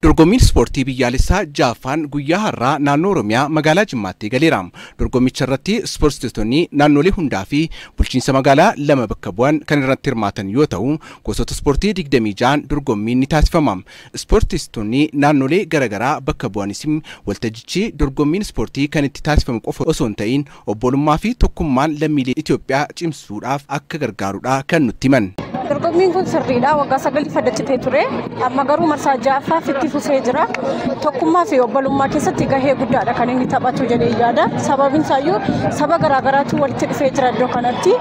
Dorgommiin ispoortii biyyaalessaa Jaafaan guyyaa har'aa naannoo Oromiyaa magaalaa Jimmaatti galeera. Dorgommicha irratti ispoortistoonni naannolee hundaa fi bulchiinsa magaalaa lama bakka bu'an kan irratti hirmaatan yoo ta'u, gosoota ispoortii 26 dorgommiin ni taasifama. Ispoortistoonni naannolee garaagaraa bakka bu'anis waltajjichi dorgommiin ispoortii kan itti taasifamu qofa osoo hin ta'in obbolummaa fi tokkummaan lammiilee Itoophiyaa cimsuudhaaf akka gargaarudha kan nutti himan. Dorgommiin kun sirriidha. Waggaa 9 fadhachitee ture. Amma garuu marsaa ja'affaa itti fufee jira. Tokkummaa fi obbolummaa keessatti gahee guddaadha kan inni taphatu jedhee yaada. Sababiin isaayyuu saba garaagaraatu walitti dhufee jira iddoo kanatti.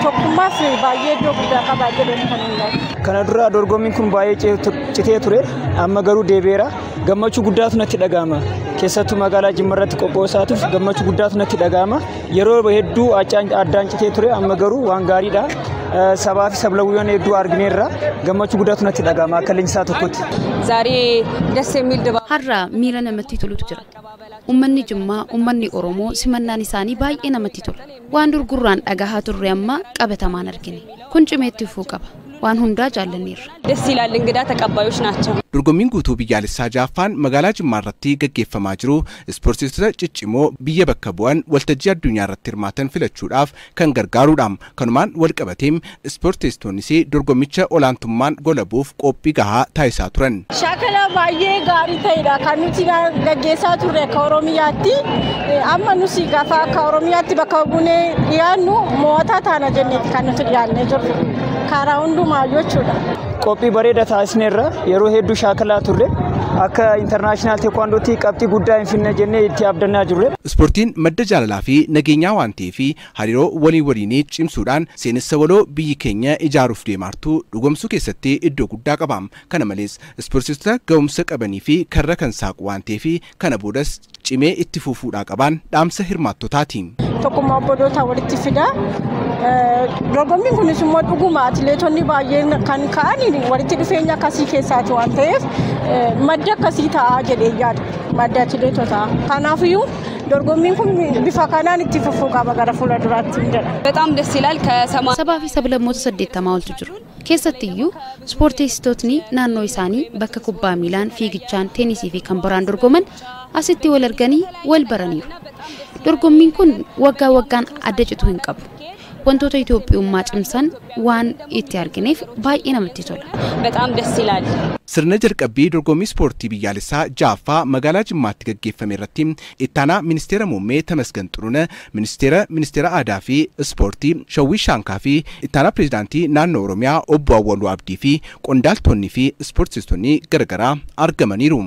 Tokkummaa fi baay'ee iddoo guddaa qaba jedhanii kan inni yaadu. Kana dura dorgommiin kun baay'ee citee ture. Amma garuu deebi'eera. Gammachuu guddaatu natti dhaga'ama. Keessattuu magaalaa Jimmaarratti qophoosaatuuf gammachuu guddaatu natti dhaga'ama. Yeroo hedduu addaan citee ture. Amma garuu waan gaariidha. Sabaa fi sablaawwan hedduu argineerra gammachuu guddaatu natti dhaga'ama akka leenjisaa tokkotti. ዛሬ ደስ የሚል ድባብ har'a miira namatti tolutu jira. Uummanni Jimmaa, uummanni Oromoo simannaan isaanii baay'ee namatti tola. Waan durgurraan dhagahaa turre amma qabatamaan argine. Kun cimeetti fufuu qaba. waan hundaa jaallanneerra. ደስ ይላል እንግዳ ተቀባዮች ናቸው. Dorgommiin guutuu biyyaalessaa Jaafaan magaalaa Jimmaarratti gaggeeffamaa jiru ispoortistoota ciccimoo biyya bakka bu'an waltajjii addunyaa irratti hirmaatan filachuudhaaf kan gargaarudha. Kanumaan wal qabateem ispoortistoonnis dorgommicha olaantummaan golabuuf qophii gahaa taasisaa turan. Shaakala baay'ee gaarii ta'edha kan nuti gaggeessaa turre akka Oromiyaatti. Amma nuti gaafa akka Oromiyaatti bakka buunee dhiyaannu mo'ataa taana jenneeti kan nuti dhiyaannee jirru. Karaa hundumaa jechuudha. Qophii bareedaa taasisneerra yeroo hedduu shaakalaa turre akka international taekwoondootti qabxii guddaa hin finne jennee itti abdannaa jirre. Ispoortiin madda jaalalaa fi nageenyaa waan ta'eef hariiroo waliin cimsuudhaan seenessa waloo biyyi keenya ijaaruuf deemartu dhugomsuu keessatti iddoo guddaa qaba. Kana malees ispoortistoota ga'umsa qabanii fi karra kan saaqu waan ta'eef kana boodas cimee itti fufuudhaa qaban dhaamsa hirmaattotaati. Tokkummaa obboloota walitti fida. Dorgommiin kunis immoo dhuguma atileetonni baay'een kan ka'anii walitti dhufeenya akkasii keessaati waan ta'eef madda akkasii ta'a jedhee yaada. Madda atileetotaa. Kanaafiyyuu dorgommiin kun bifa kanaan itti fufuu qaba gara fuulduraatti jedha. በጣም ደስ ይላል ከሰማ sabaa fi sablammoota 80 oltu jiru. Keessattiyyuu ispoortistootni naannoo isaanii bakka kubbaa miilaan, fiigichaan, teenisii fi kan biraan dorgoman asitti wal arganii wal baraniiru. Dorgommiin kun waggaa waggaan adda citu hin qabu. Wantoota Itoophiyummaa cimsan waan itti argineef baay'ee namatti tola. በጣም ደስ ይላል. Sirna jalqabbii dorgommii ispoortii biyyaalessaa Jaaffaa magaalaa Jimmaatti gaggeeffame irratti ittaanaa ministeera muummee Tamasgan Xurunee, ministeera aadaa fi ispoortii Shawwii Shaankaa fi ittaanaa pirezidaantii naannoo Oromiyaa obbo Awwaluu Abdii fi qondaaltonni fi ispoortistoonni garagaraa argamaniiru.